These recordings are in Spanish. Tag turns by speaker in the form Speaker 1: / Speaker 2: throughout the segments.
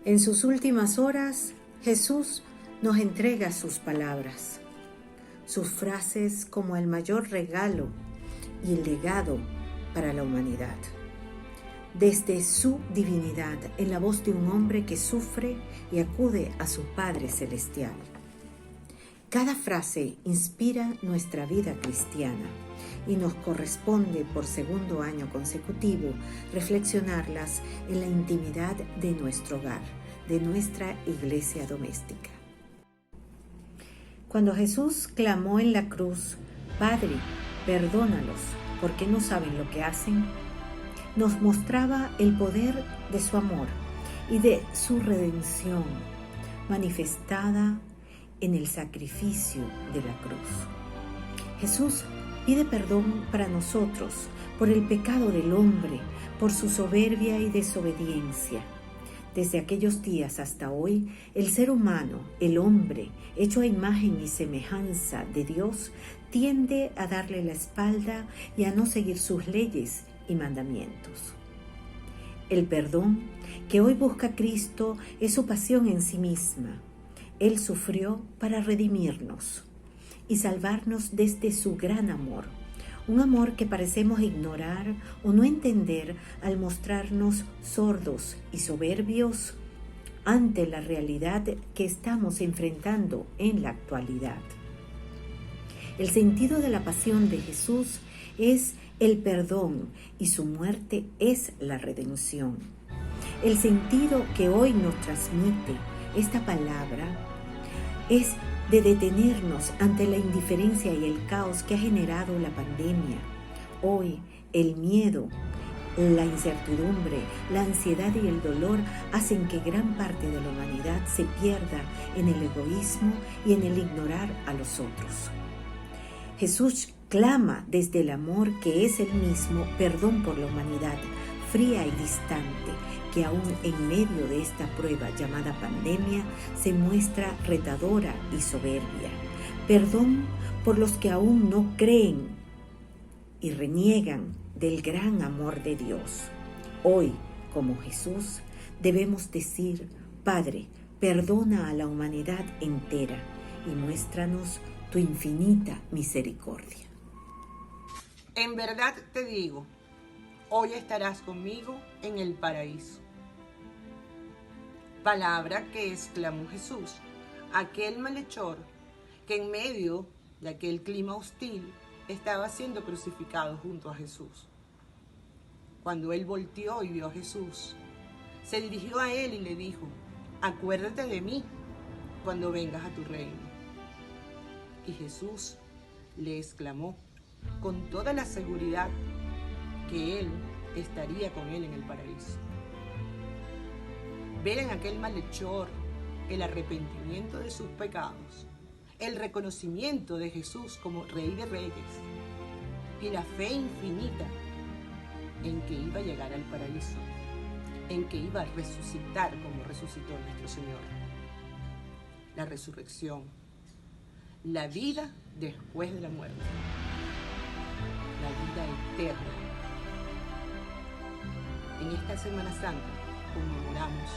Speaker 1: En sus últimas horas, Jesús nos entrega sus palabras, sus frases como el mayor regalo y el legado para la humanidad. Desde su divinidad, en la voz de un hombre que sufre y acude a su Padre Celestial. Cada frase inspira nuestra vida cristiana y nos corresponde por segundo año consecutivo reflexionarlas en la intimidad de nuestro hogar, de nuestra iglesia doméstica. Cuando Jesús clamó en la cruz, Padre, perdónalos, porque no saben lo que hacen, nos mostraba el poder de su amor y de su redención manifestada en el sacrificio de la cruz. Jesús pide perdón para nosotros por el pecado del hombre, por su soberbia y desobediencia. Desde aquellos días hasta hoy, el ser humano, el hombre, hecho a imagen y semejanza de Dios, tiende a darle la espalda y a no seguir sus leyes y mandamientos. El perdón que hoy busca Cristo es su pasión en sí misma. Él sufrió para redimirnos y salvarnos desde su gran amor, un amor que parecemos ignorar o no entender al mostrarnos sordos y soberbios ante la realidad que estamos enfrentando en la actualidad. El sentido de la pasión de Jesús es el perdón y su muerte es la redención. El sentido que hoy nos transmite esta palabra es de detenernos ante la indiferencia y el caos que ha generado la pandemia. Hoy el miedo, la incertidumbre, la ansiedad y el dolor hacen que gran parte de la humanidad se pierda en el egoísmo y en el ignorar a los otros. Jesús clama desde el amor que es el mismo perdón por la humanidad, fría y distante, que aún en medio de esta prueba llamada pandemia se muestra retadora y soberbia. Perdón por los que aún no creen y reniegan del gran amor de Dios. Hoy, como Jesús, debemos decir, Padre, perdona a la humanidad entera y muéstranos tu infinita misericordia.
Speaker 2: En verdad te digo, hoy estarás conmigo en el paraíso. Palabra que exclamó Jesús, aquel malhechor que en medio de aquel clima hostil estaba siendo crucificado junto a Jesús. Cuando él volteó y vio a Jesús, se dirigió a él y le dijo, acuérdate de mí cuando vengas a tu reino. Y Jesús le exclamó con toda la seguridad que él estaría con él en el paraíso. Ver en aquel malhechor el arrepentimiento de sus pecados, el reconocimiento de Jesús como Rey de Reyes y la fe infinita en que iba a llegar al paraíso, en que iba a resucitar como resucitó nuestro Señor. La resurrección, la vida después de la muerte, la vida eterna. En esta Semana Santa conmemoramos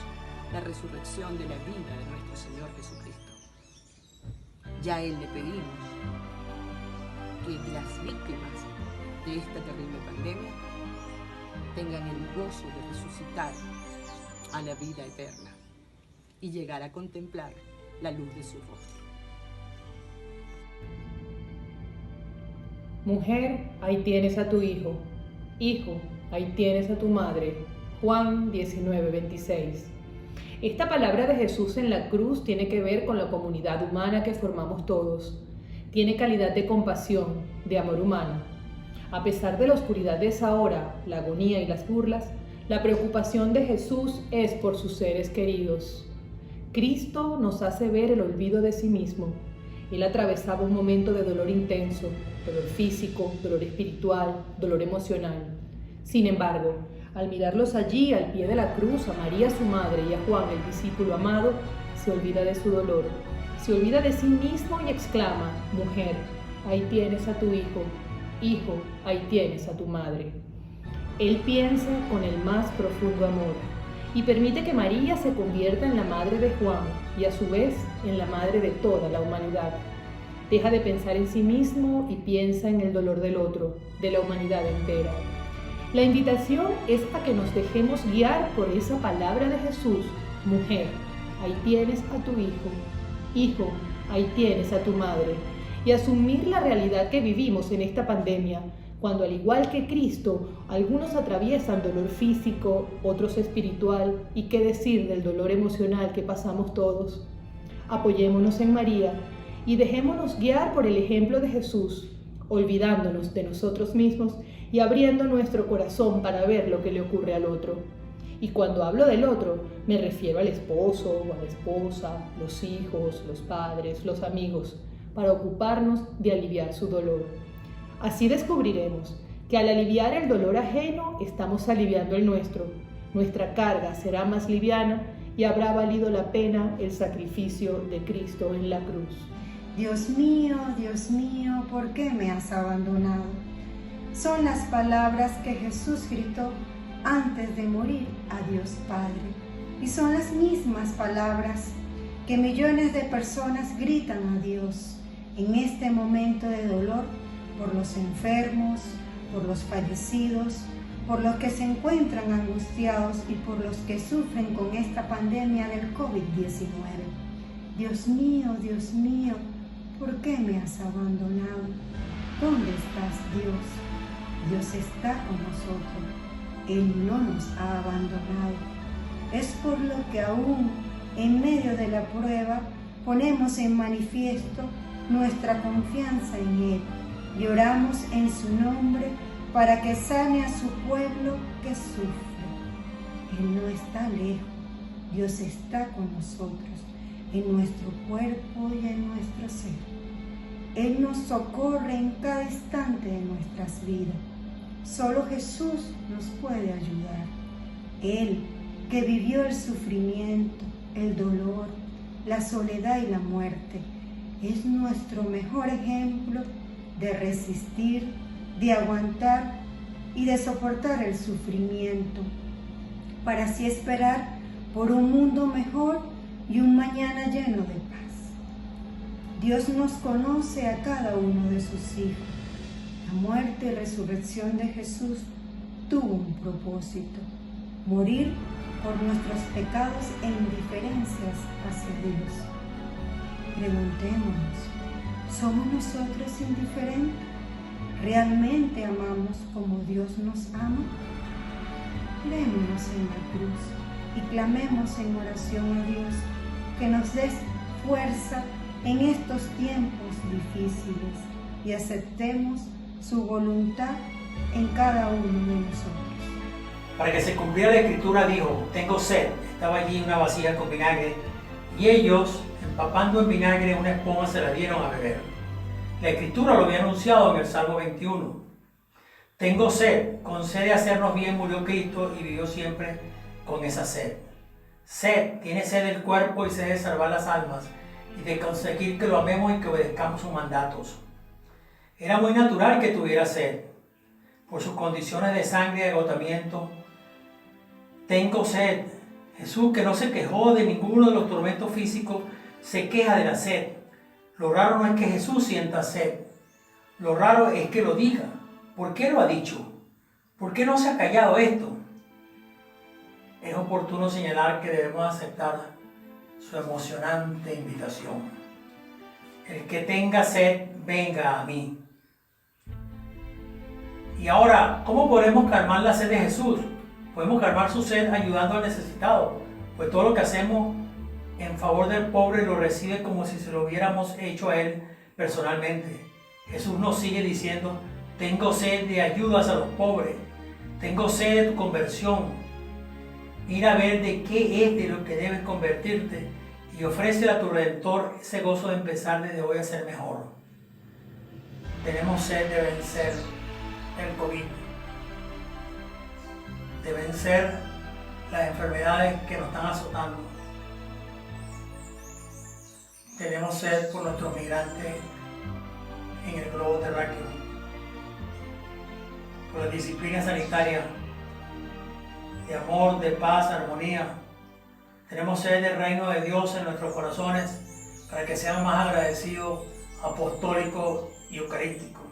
Speaker 2: la resurrección de la vida de nuestro Señor Jesucristo. Ya a Él le pedimos que las víctimas de esta terrible pandemia tengan el gozo de resucitar a la vida eterna y llegar a contemplar la luz de su rostro.
Speaker 3: Mujer, ahí tienes a tu hijo. Hijo, ahí tienes a tu madre. Juan 19:26. Esta palabra de Jesús en la cruz tiene que ver con la comunidad humana que formamos todos. Tiene calidad de compasión, de amor humano. A pesar de la oscuridad de esa hora, la agonía y las burlas, la preocupación de Jesús es por sus seres queridos. Cristo nos hace ver el olvido de sí mismo. Él atravesaba un momento de dolor intenso, dolor físico, dolor espiritual, dolor emocional. Sin embargo, al mirarlos allí al pie de la cruz, a María su madre y a Juan el discípulo amado, se olvida de su dolor, se olvida de sí mismo y exclama, mujer, ahí tienes a tu hijo, hijo, ahí tienes a tu madre. Él piensa con el más profundo amor y permite que María se convierta en la madre de Juan y a su vez en la madre de toda la humanidad. Deja de pensar en sí mismo y piensa en el dolor del otro, de la humanidad entera. La invitación es a que nos dejemos guiar por esa palabra de Jesús: mujer, ahí tienes a tu hijo; hijo, ahí tienes a tu madre. Y asumir la realidad que vivimos en esta pandemia, cuando al igual que Cristo, algunos atraviesan dolor físico, otros espiritual, y qué decir del dolor emocional que pasamos todos. Apoyémonos en María y dejémonos guiar por el ejemplo de Jesús, olvidándonos de nosotros mismos y abriendo nuestro corazón para ver lo que le ocurre al otro. Y cuando hablo del otro, me refiero al esposo o a la esposa, los hijos, los padres, los amigos, para ocuparnos de aliviar su dolor. Así descubriremos que al aliviar el dolor ajeno, estamos aliviando el nuestro. Nuestra carga será más liviana y habrá valido la pena el sacrificio de Cristo en la cruz.
Speaker 4: Dios mío, ¿por qué me has abandonado? Son las palabras que Jesús gritó antes de morir a Dios Padre. Y son las mismas palabras que millones de personas gritan a Dios en este momento de dolor por los enfermos, por los fallecidos, por los que se encuentran angustiados y por los que sufren con esta pandemia del COVID-19. Dios mío, ¿por qué me has abandonado? ¿Dónde estás, Dios? Dios está con nosotros. Él no nos ha abandonado. Es por lo que aún en medio de la prueba ponemos en manifiesto nuestra confianza en Él y oramos en su nombre para que sane a su pueblo que sufre. Él no está lejos, Dios está con nosotros, en nuestro cuerpo y en nuestro ser. Él nos socorre en cada instante de nuestras vidas. Solo Jesús nos puede ayudar. Él, que vivió el sufrimiento, el dolor, la soledad y la muerte, es nuestro mejor ejemplo de resistir, de aguantar y de soportar el sufrimiento, para así esperar por un mundo mejor y un mañana lleno de paz. Dios nos conoce a cada uno de sus hijos. La muerte y resurrección de Jesús tuvo un propósito: morir por nuestros pecados e indiferencias hacia Dios. Preguntémonos, ¿somos nosotros indiferentes? ¿Realmente amamos como Dios nos ama? Creémonos en la cruz y clamemos en oración a Dios que nos dé fuerza en estos tiempos difíciles y aceptemos su voluntad en cada uno de nosotros.
Speaker 5: Para que se cumpliera la escritura dijo: tengo sed. Estaba allí una vasija con vinagre y ellos, empapando en vinagre una esponja, se la dieron a beber. La escritura lo había anunciado en el Salmo 21. Tengo sed. Con sed de hacernos bien murió Cristo y vivió siempre con esa sed. Sed, tiene sed del cuerpo y sed de salvar las almas y de conseguir que lo amemos y que obedezcamos sus mandatos. Era muy natural que tuviera sed por sus condiciones de sangre y agotamiento. Tengo sed. Jesús, que no se quejó de ninguno de los tormentos físicos, se queja de la sed. Lo raro no es que Jesús sienta sed. Lo raro es que lo diga. ¿Por qué lo ha dicho? ¿Por qué no se ha callado esto? Es oportuno señalar que debemos aceptar su emocionante invitación. El que tenga sed, venga a mí. Y ahora, ¿cómo podemos calmar la sed de Jesús? Podemos calmar su sed ayudando al necesitado, pues todo lo que hacemos en favor del pobre lo recibe como si se lo hubiéramos hecho a él personalmente. Jesús nos sigue diciendo: tengo sed de ayudas a los pobres, tengo sed de tu conversión. Mira a ver de qué es de lo que debes convertirte y ofrece a tu Redentor ese gozo de empezar desde hoy a ser mejor. Tenemos sed de vencer el COVID, de vencer las enfermedades que nos están azotando. Tenemos sed por nuestros migrantes en el globo terráqueo, por la disciplina sanitaria de amor, de paz, armonía. Tenemos sed del reino de Dios en nuestros corazones para que seamos más agradecidos, apostólicos y eucarísticos.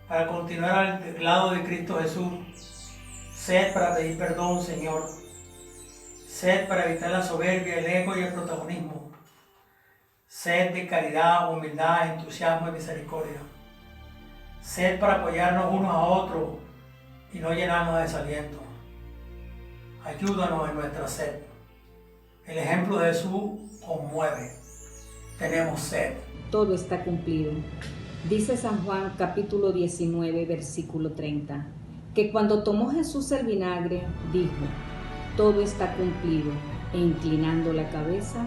Speaker 5: Para continuar al lado de Cristo Jesús, sed para pedir perdón, Señor. Sed para evitar la soberbia, el ego y el protagonismo. Sed de caridad, humildad, entusiasmo y misericordia. Sed para apoyarnos unos a otros y no llenarnos de desaliento. Ayúdanos en nuestra sed. El ejemplo de Jesús conmueve. Tenemos sed.
Speaker 6: Todo está cumplido. Dice San Juan capítulo 19, versículo 30, que cuando tomó Jesús el vinagre, dijo: todo está cumplido, e inclinando la cabeza,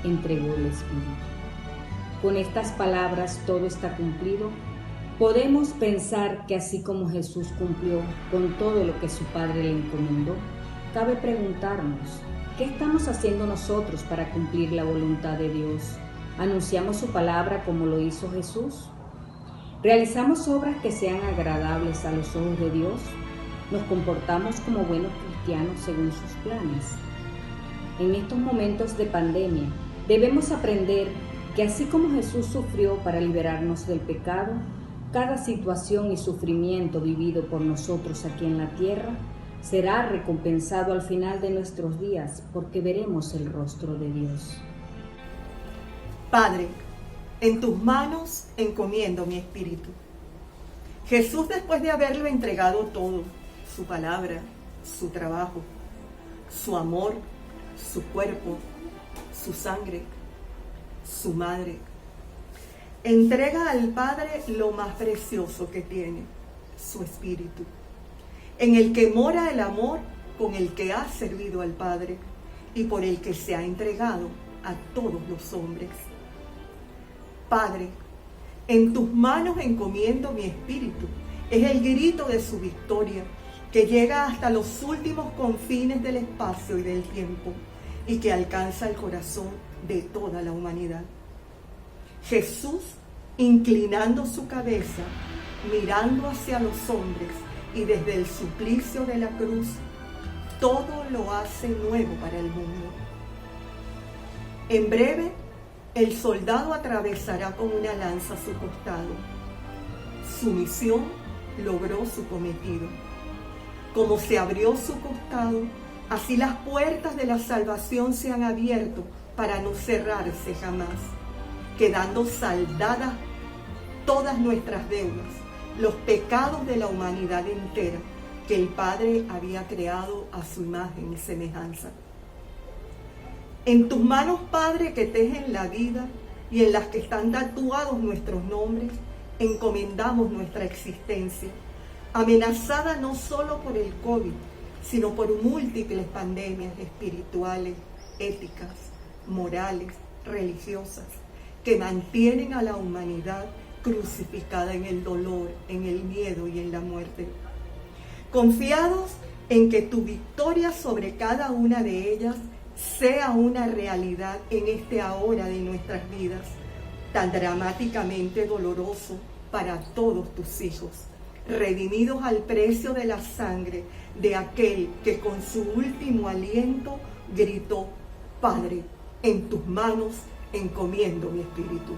Speaker 6: entregó el Espíritu. Con estas palabras, todo está cumplido, podemos pensar que así como Jesús cumplió con todo lo que su Padre le encomendó, cabe preguntarnos, ¿qué estamos haciendo nosotros para cumplir la voluntad de Dios? ¿Anunciamos su palabra como lo hizo Jesús? ¿Realizamos obras que sean agradables a los ojos de Dios? ¿Nos comportamos como buenos cristianos según sus planes? En estos momentos de pandemia, debemos aprender que así como Jesús sufrió para liberarnos del pecado, cada situación y sufrimiento vivido por nosotros aquí en la tierra será recompensado al final de nuestros días, porque veremos el rostro de Dios.
Speaker 7: Padre, en tus manos encomiendo mi espíritu. Jesús, después de haberle entregado todo, su palabra, su trabajo, su amor, su cuerpo, su sangre, su madre, entrega al Padre lo más precioso que tiene, su espíritu, en el que mora el amor con el que ha servido al Padre y por el que se ha entregado a todos los hombres. Padre, en tus manos encomiendo mi espíritu. Es el grito de su victoria que llega hasta los últimos confines del espacio y del tiempo y que alcanza el corazón de toda la humanidad. Jesús, inclinando su cabeza, mirando hacia los hombres y desde el suplicio de la cruz, todo lo hace nuevo para el mundo. En breve, el soldado atravesará con una lanza su costado. Su misión logró su cometido. Como se abrió su costado, así las puertas de la salvación se han abierto para no cerrarse jamás, quedando saldadas todas nuestras deudas, los pecados de la humanidad entera que el Padre había creado a su imagen y semejanza. En tus manos, Padre, que tejen la vida y en las que están tatuados nuestros nombres, encomendamos nuestra existencia, amenazada no solo por el COVID, sino por múltiples pandemias espirituales, éticas, morales, religiosas, que mantienen a la humanidad crucificada en el dolor, en el miedo y en la muerte. Confiados en que tu victoria sobre cada una de ellas sea una realidad en este ahora de nuestras vidas, tan dramáticamente doloroso para todos tus hijos, redimidos al precio de la sangre de aquel que con su último aliento gritó: Padre, en tus manos encomiendo mi espíritu.